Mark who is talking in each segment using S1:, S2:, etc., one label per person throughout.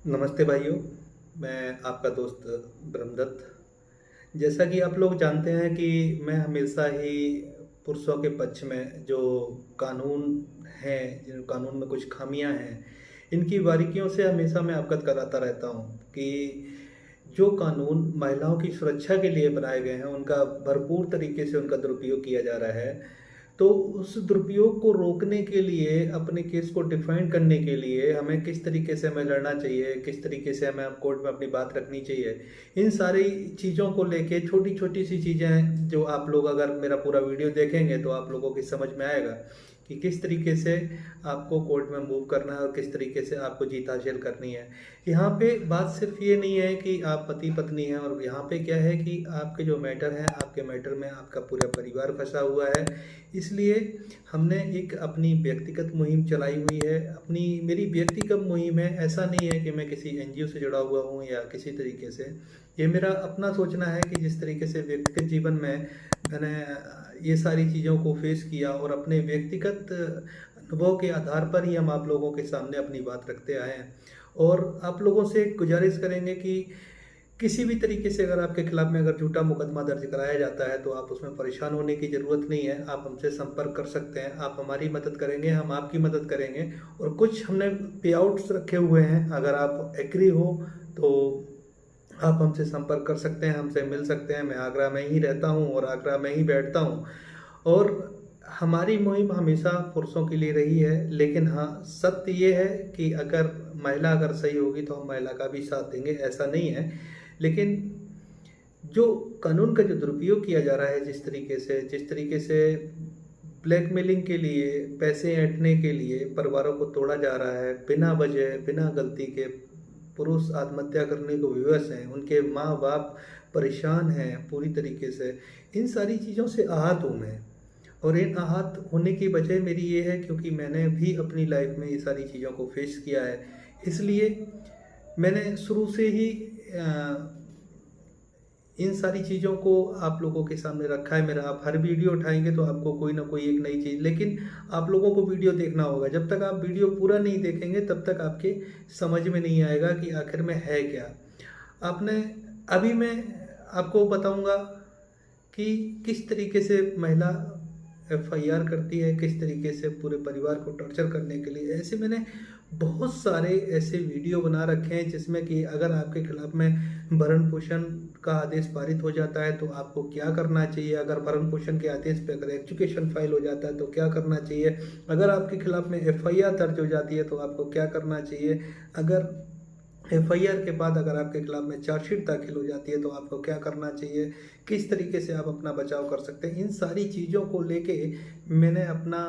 S1: नमस्ते भाइयों, मैं आपका दोस्त ब्रह्मदत्त। जैसा कि आप लोग जानते हैं कि मैं हमेशा ही पुरुषों के पक्ष में जो कानून हैं, जो कानून में कुछ खामियां हैं, इनकी बारीकियों से हमेशा मैं अवगत कराता रहता हूं कि जो कानून महिलाओं की सुरक्षा के लिए बनाए गए हैं, उनका भरपूर तरीके से उनका दुरुपयोग किया जा रहा है। तो उस दुरुपयोग को रोकने के लिए, अपने केस को डिफाइन करने के लिए हमें किस तरीके से हमें लड़ना चाहिए, किस तरीके से हमें कोर्ट में अपनी बात रखनी चाहिए, इन सारी चीज़ों को लेके छोटी छोटी सी चीज़ें जो आप लोग अगर मेरा पूरा वीडियो देखेंगे तो आप लोगों की समझ में आएगा कि किस तरीके से आपको कोर्ट में मूव करना है और किस तरीके से आपको जीत हासिल करनी है। यहाँ पे बात सिर्फ ये नहीं है कि आप पति पत्नी हैं, और यहाँ पे क्या है कि आपके जो मैटर हैं, आपके मैटर में आपका पूरा परिवार फंसा हुआ है। इसलिए हमने एक अपनी व्यक्तिगत मुहिम चलाई हुई है। मेरी व्यक्तिगत मुहिम है, ऐसा नहीं है कि मैं किसी एनजीओ से जुड़ा हुआ हूँ या किसी तरीके से। ये मेरा अपना सोचना है कि जिस तरीके से व्यक्तिगत जीवन में मैंने ये सारी चीज़ों को फेस किया और अपने व्यक्तिगत अनुभव के आधार पर ही हम आप लोगों के सामने अपनी बात रखते आए हैं। और आप लोगों से गुजारिश करेंगे कि किसी भी तरीके से अगर आपके खिलाफ में अगर झूठा मुकदमा दर्ज कराया जाता है तो आप उसमें परेशान होने की ज़रूरत नहीं है। आप हमसे संपर्क कर सकते हैं, आप हमारी मदद करेंगे, हम आपकी मदद करेंगे। और कुछ हमने पे आउट्स रखे हुए हैं, अगर आप एग्री हो तो आप हमसे संपर्क कर सकते हैं, हमसे मिल सकते हैं। मैं आगरा में ही रहता हूँ और आगरा में ही बैठता हूँ। और हमारी मुहिम हमेशा पुरुषों के लिए रही है, लेकिन हाँ, सत्य ये है कि महिला अगर सही होगी तो हम महिला का भी साथ देंगे, ऐसा नहीं है। लेकिन जो कानून का जो दुरुपयोग किया जा रहा है, जिस तरीके से ब्लैकमेलिंग के लिए, पैसे ऐंठने के लिए परिवारों को तोड़ा जा रहा है, बिना वजह बिना गलती के पुरुष आत्महत्या करने को विवश हैं, उनके माँ बाप परेशान हैं पूरी तरीके से। इन सारी चीज़ों से आहत हूँ मैं। और इन आहत होने की वजह मेरी ये है क्योंकि मैंने भी अपनी लाइफ में ये सारी चीज़ों को फेस किया है। इसलिए मैंने शुरू से ही इन सारी चीज़ों को आप लोगों के सामने रखा है। मेरा आप हर वीडियो उठाएंगे तो आपको कोई ना कोई एक नई चीज़, लेकिन आप लोगों को वीडियो देखना होगा। जब तक आप वीडियो पूरा नहीं देखेंगे तब तक आपके समझ में नहीं आएगा कि आखिर में है क्या। आपने अभी मैं आपको बताऊंगा कि किस तरीके से महिला एफआईआर करती है, किस तरीके से पूरे परिवार को टॉर्चर करने के लिए। ऐसे मैंने बहुत सारे ऐसे वीडियो बना रखे हैं जिसमें कि अगर आपके खिलाफ में भरण पोषण का आदेश पारित हो जाता है तो आपको क्या करना चाहिए, अगर भरण पोषण के आदेश पे अगर एजुकेशन फाइल हो जाता है तो क्या करना चाहिए, अगर आपके खिलाफ में एफआईआर दर्ज हो जाती है तो आपको क्या करना चाहिए, अगर एफआईआर के बाद अगर आपके खिलाफ में चार्जशीट दाखिल हो जाती है तो आपको क्या करना चाहिए, किस तरीके से आप अपना बचाव कर सकते हैं। इन सारी चीज़ों को लेके मैंने अपना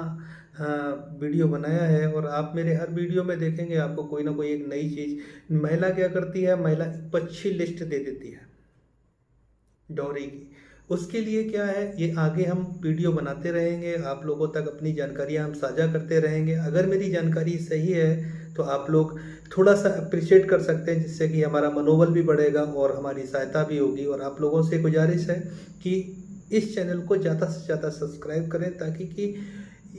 S1: वीडियो बनाया है। और आप मेरे हर वीडियो में देखेंगे आपको कोई ना कोई एक नई चीज़। महिला क्या करती है, महिला एक अच्छी लिस्ट दे देती है डॉरी की। उसके लिए क्या है, ये आगे हम वीडियो बनाते रहेंगे, आप लोगों तक अपनी जानकारियाँ हम साझा करते रहेंगे। अगर मेरी जानकारी सही है तो आप लोग थोड़ा सा अप्रिशिएट कर सकते हैं, जिससे कि हमारा मनोबल भी बढ़ेगा और हमारी सहायता भी होगी। और आप लोगों से गुजारिश है कि इस चैनल को ज़्यादा से ज़्यादा सब्सक्राइब करें, ताकि कि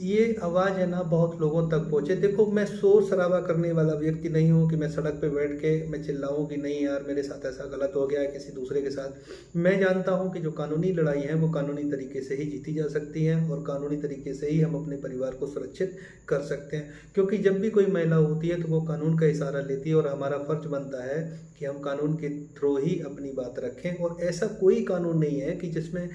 S1: ये आवाज़ है ना बहुत लोगों तक पहुँचे। देखो, मैं शोर शराबा करने वाला व्यक्ति नहीं हूँ कि मैं सड़क पे बैठ के मैं चिल्लाऊँ कि नहीं यार मेरे साथ ऐसा गलत हो गया है किसी दूसरे के साथ। मैं जानता हूँ कि जो कानूनी लड़ाई है वो कानूनी तरीके से ही जीती जा सकती है, और कानूनी तरीके से ही हम अपने परिवार को सुरक्षित कर सकते हैं। क्योंकि जब भी कोई महिला होती है तो वो कानून का इशारा लेती है, और हमारा फर्ज बनता है कि हम कानून के थ्रू ही अपनी बात रखें। और ऐसा कोई कानून नहीं है कि जिसमें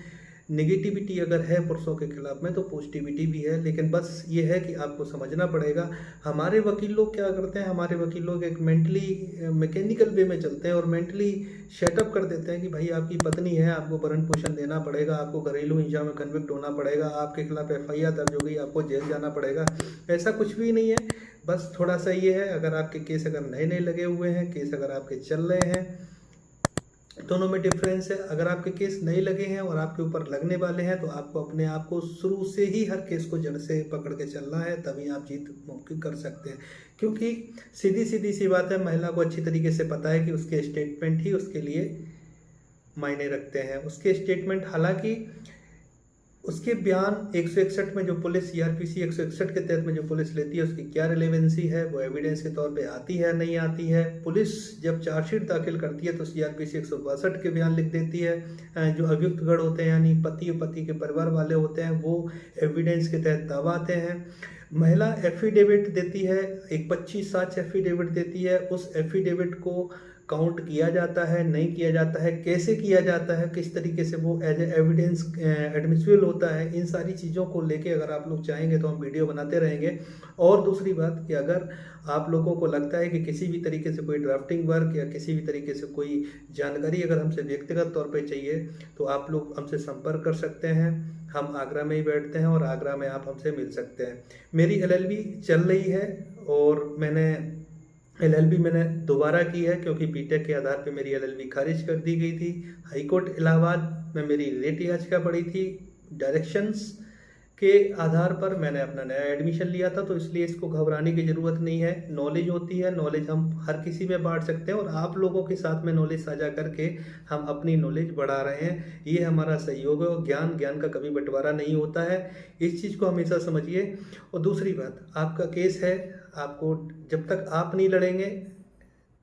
S1: नेगेटिविटी अगर है पुरुषों के खिलाफ में तो पॉजिटिविटी भी है। लेकिन बस ये है कि आपको समझना पड़ेगा। हमारे वकील लोग क्या करते हैं, हमारे वकील लोग एक मेंटली मैकेनिकल वे में चलते हैं और मेंटली सेटअप कर देते हैं कि भाई आपकी पत्नी है, आपको भरण पोषण देना पड़ेगा, आपको घरेलू हिंसा में कन्विक्ट होना पड़ेगा, आपके खिलाफ एफआईआर दर्ज हो गई, आपको जेल जाना पड़ेगा। ऐसा कुछ भी नहीं है। बस थोड़ा सा ये है, अगर आपके केस अगर नए नए लगे हुए हैं, केस अगर आपके चल रहे हैं, दोनों में डिफरेंस है। अगर आपके केस नहीं लगे हैं और आपके ऊपर लगने वाले हैं तो आपको अपने आप को शुरू से ही हर केस को जड़ से पकड़ के चलना है, तभी आप जीत मुमकिन कर सकते हैं। क्योंकि सीधी सीधी सी बात है, महिला को अच्छी तरीके से पता है कि उसके स्टेटमेंट ही उसके लिए मायने रखते हैं। उसके स्टेटमेंट, हालांकि उसके बयान 161 में जो पुलिस सीआरपीसी 161 के तहत में जो पुलिस लेती है उसकी क्या रिलेवेंसी है, वो एविडेंस के तौर पे आती है नहीं आती है। पुलिस जब चार्जशीट दाखिल करती है तो सीआरपीसी 162 के बयान लिख देती है। जो अभियुक्त गण होते हैं यानी पति और पति के परिवार वाले होते हैं वो एविडेंस के तहत दावा आते हैं। महिला एफिडेविट देती है, एक 25 साक्ष्य एफिडेविट देती है। उस एफिडेविट को काउंट किया जाता है नहीं किया जाता है, कैसे किया जाता है, किस तरीके से वो एज ए एविडेंस एडमिसिबल होता है, इन सारी चीज़ों को लेके अगर आप लोग चाहेंगे तो हम वीडियो बनाते रहेंगे। और दूसरी बात कि अगर आप लोगों को लगता है कि किसी भी तरीके से कोई ड्राफ्टिंग वर्क या किसी भी तरीके से कोई जानकारी अगर हमसे व्यक्तिगत तौर पे चाहिए तो आप लोग हमसे संपर्क कर सकते हैं। हम आगरा में ही बैठते हैं और आगरा में आप हमसे मिल सकते हैं। मेरी एलएलबी चल रही है और मैंने एलएलबी मैंने दोबारा की है क्योंकि बीटेक के आधार पे मेरी एलएलबी खारिज कर दी गई थी। हाईकोर्ट इलाहाबाद में मेरी रिट याचिका पड़ी थी, डायरेक्शंस के आधार पर मैंने अपना नया एडमिशन लिया था, तो इसलिए इसको घबराने की ज़रूरत नहीं है। नॉलेज होती है, नॉलेज हम हर किसी में बांट सकते हैं और आप लोगों के साथ में नॉलेज साझा करके हम अपनी नॉलेज बढ़ा रहे हैं। ये हमारा सहयोग है और ज्ञान का कभी बंटवारा नहीं होता है, इस चीज़ को हमेशा समझिए। और दूसरी बात, आपका केस है, आपको जब तक आप नहीं लड़ेंगे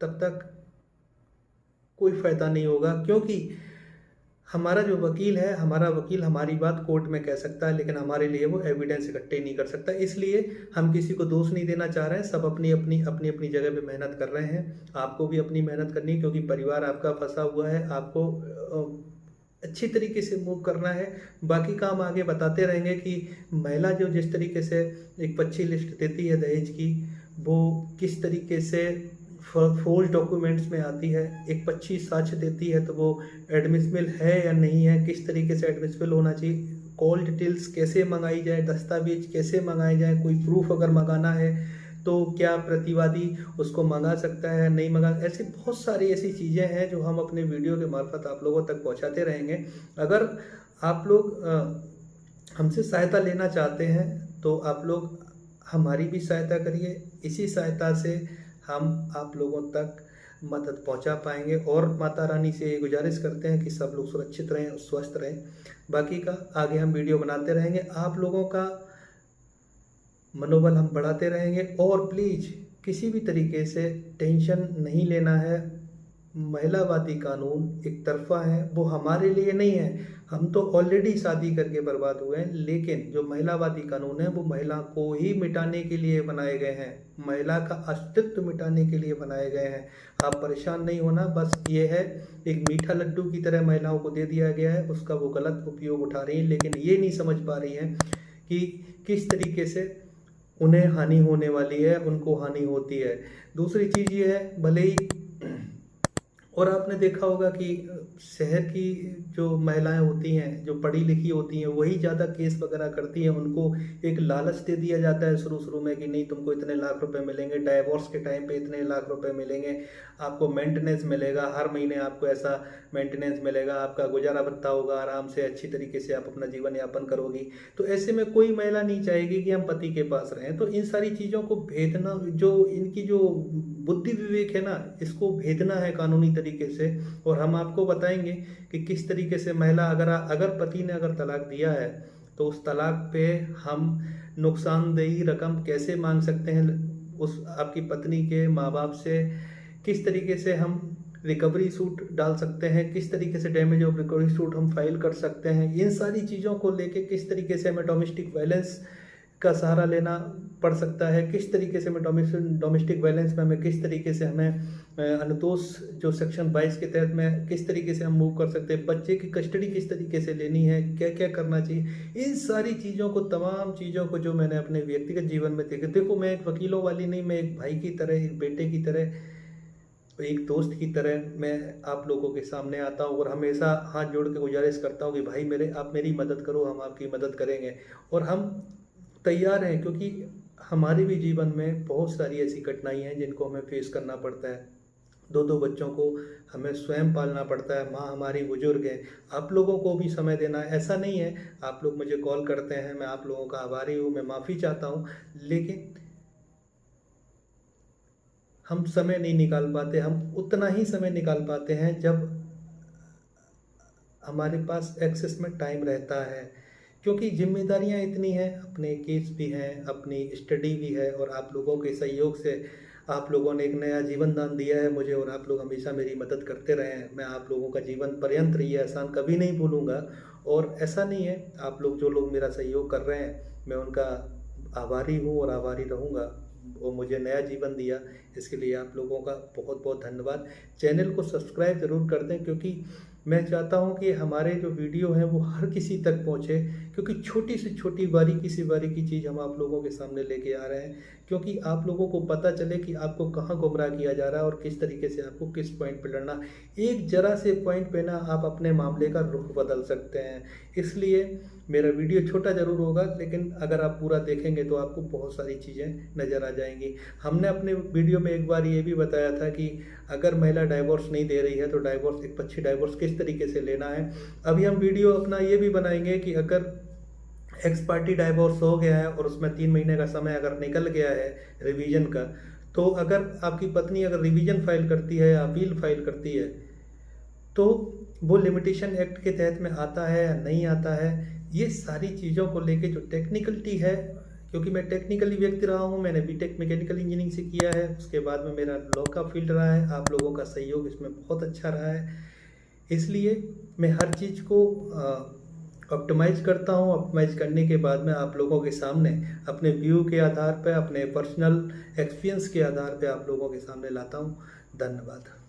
S1: तब तक कोई फ़ायदा नहीं होगा, क्योंकि हमारा जो वकील है, हमारा वकील हमारी बात कोर्ट में कह सकता है लेकिन हमारे लिए वो एविडेंस इकट्ठे नहीं कर सकता। इसलिए हम किसी को दोष नहीं देना चाह रहे हैं, सब अपनी अपनी जगह पे मेहनत कर रहे हैं। आपको भी अपनी मेहनत करनी है क्योंकि परिवार आपका फंसा हुआ है, आपको अच्छी तरीके से मूव करना है। बाकी काम आगे बताते रहेंगे कि महिला जो जिस तरीके से एक पर्ची लिस्ट देती है दहेज की, वो किस तरीके से फोर्ज डॉक्यूमेंट्स में आती है, एक 25 साक्ष्य देती है तो वो एडमिसिबल है या नहीं है, किस तरीके से एडमिसिबल होना चाहिए, कॉल डिटेल्स कैसे मंगाई जाए, दस्तावेज कैसे मंगाए जाए, कोई प्रूफ अगर मंगाना है तो क्या प्रतिवादी उसको मंगा सकता है नहीं मंगा, ऐसी बहुत सारी ऐसी चीज़ें हैं जो हम अपने वीडियो के मार्फत आप लोगों तक पहुंचाते रहेंगे। अगर आप लोग हमसे सहायता लेना चाहते हैं तो आप लोग हमारी भी सहायता करिए, इसी सहायता से हम आप लोगों तक मदद पहुंचा पाएंगे। और माता रानी से गुजारिश करते हैं कि सब लोग सुरक्षित रहें और स्वस्थ रहें। बाकी का आगे हम वीडियो बनाते रहेंगे, आप लोगों का मनोबल हम बढ़ाते रहेंगे। और प्लीज़ किसी भी तरीके से टेंशन नहीं लेना है, महिलावादी कानून एक तरफा है, वो हमारे लिए नहीं है। हम तो ऑलरेडी शादी करके बर्बाद हुए हैं, लेकिन जो महिलावादी कानून है वो महिला को ही मिटाने के लिए बनाए गए हैं, महिला का अस्तित्व मिटाने के लिए बनाए गए हैं। आप परेशान नहीं होना, बस ये है एक मीठा लड्डू की तरह महिलाओं को दे दिया गया है, उसका वो गलत उपयोग उठा रही हैं, लेकिन ये नहीं समझ पा रही हैं कि किस तरीके से उन्हें हानि होने वाली है, उनको हानि होती है। दूसरी चीज़ ये है, भले ही और आपने देखा होगा कि शहर की जो महिलाएं होती हैं, जो पढ़ी लिखी होती हैं, वही ज़्यादा केस वगैरह करती हैं। उनको एक लालच दे दिया जाता है शुरू में कि नहीं तुमको इतने लाख रुपए मिलेंगे, डाइवोर्स के टाइम पे इतने लाख रुपए मिलेंगे, आपको मेंटेनेंस मिलेगा, हर महीने आपको ऐसा मेंटेनेंस मिलेगा, आपका गुजारा भत्ता होगा, आराम से अच्छी तरीके से आप अपना जीवन यापन करोगी। तो ऐसे में कोई महिला नहीं चाहेगी कि हम पति के पास रहें। तो इन सारी चीज़ों को भेदना, जो इनकी जो बुद्धि विवेक है ना, इसको भेदना है कानूनी तरीके से। और हम आपको बताएंगे कि किस तरीके से महिला अगर पति ने अगर तलाक दिया है तो उस तलाक पे हम नुकसानदेही रकम कैसे मांग सकते हैं उस आपकी पत्नी के माँ बाप से, किस तरीके से हम रिकवरी सूट डाल सकते हैं, किस तरीके से डैमेज ऑफ रिकवरी सूट हम फाइल कर सकते हैं। इन सारी चीज़ों को लेके किस तरीके से हमें डोमेस्टिक वायलेंस का सहारा लेना पड़ सकता है, किस तरीके से हमें डोमेस्टिक वायलेंस में हमें किस तरीके से हमें अनुतोष जो सेक्शन 22 के तहत में किस तरीके से हम मूव कर सकते हैं, बच्चे की कस्टडी किस तरीके से लेनी है, क्या क्या करना चाहिए। इन सारी चीज़ों को, तमाम चीज़ों को जो मैंने अपने व्यक्तिगत जीवन में देखो मैं एक वकीलों वाली नहीं, मैं एक भाई की तरह, एक बेटे की तरह, एक दोस्त की तरह मैं आप लोगों के सामने आता हूँ और हमेशा हाथ जोड़ के गुजारिश करता हूँ कि भाई मेरे आप मेरी मदद करो, हम आपकी मदद करेंगे। और हम तैयार हैं क्योंकि हमारे भी जीवन में बहुत सारी ऐसी घटनाएं हैं जिनको हमें फेस करना पड़ता है। दो बच्चों को हमें स्वयं पालना पड़ता है, माँ हमारी बुजुर्ग है, आप लोगों को भी समय देना है। ऐसा नहीं है आप लोग मुझे कॉल करते हैं, मैं आप लोगों का आभारी हूँ, मैं माफ़ी चाहता हूँ, लेकिन हम समय नहीं निकाल पाते। हम उतना ही समय निकाल पाते हैं जब हमारे पास एक्सेस में टाइम रहता है, क्योंकि जिम्मेदारियां इतनी हैं, अपने केस भी हैं, अपनी स्टडी भी है, और आप लोगों के सहयोग से आप लोगों ने एक नया जीवन दान दिया है मुझे, और आप लोग हमेशा मेरी मदद करते रहे हैं। मैं आप लोगों का जीवन पर्यंत ये एहसान कभी नहीं भूलूंगा। और ऐसा नहीं है, आप लोग जो लोग मेरा सहयोग कर रहे हैं, मैं उनका आभारी हूँ और आभारी रहूँगा। वो मुझे नया जीवन दिया, इसके लिए आप लोगों का बहुत बहुत धन्यवाद। चैनल को सब्सक्राइब ज़रूर कर दें, क्योंकि मैं चाहता हूं कि हमारे जो वीडियो हैं वो हर किसी तक पहुंचे, क्योंकि छोटी से छोटी बारीकी से बारीकी चीज़ हम आप लोगों के सामने लेके आ रहे हैं, क्योंकि आप लोगों को पता चले कि आपको कहां गुमराह किया जा रहा है और किस तरीके से आपको किस पॉइंट पे लड़ना। एक जरा से पॉइंट पे ना आप अपने मामले का रुख बदल सकते हैं। इसलिए मेरा वीडियो छोटा ज़रूर होगा, लेकिन अगर आप पूरा देखेंगे तो आपको बहुत सारी चीज़ें नज़र आ जाएंगी। हमने अपने वीडियो में एक बार ये भी बताया था कि अगर महिला डाइवोर्स नहीं दे रही है तो डाइवोर्स, एक पक्षी डाइवोर्स किस तरीके से लेना है। अभी हम वीडियो अपना ये भी बनाएंगे कि अगर एक्स पार्टी डाइवोर्स हो गया है और उसमें 3 महीने का समय अगर निकल गया है रिवीजन का, तो अगर आपकी पत्नी अगर रिवीजन फाइल करती है या अपील फाइल करती है, तो वो लिमिटेशन एक्ट के तहत में आता है या नहीं आता है। ये सारी चीज़ों को लेके जो टेक्निकलिटी है, क्योंकि मैं टेक्निकली व्यक्ति रहा हूँ, मैंने बीटेक मैकेनिकल इंजीनियरिंग से किया है, उसके बाद में मेरा लॉ का फील्ड रहा है। आप लोगों का सहयोग इसमें बहुत अच्छा रहा है, इसलिए मैं हर चीज़ को ऑप्टिमाइज करता हूँ। ऑप्टिमाइज करने के बाद में आप लोगों के सामने अपने व्यू के आधार पर, अपने पर्सनल एक्सपीरियंस के आधार पर आप लोगों के सामने लाता हूँ। धन्यवाद।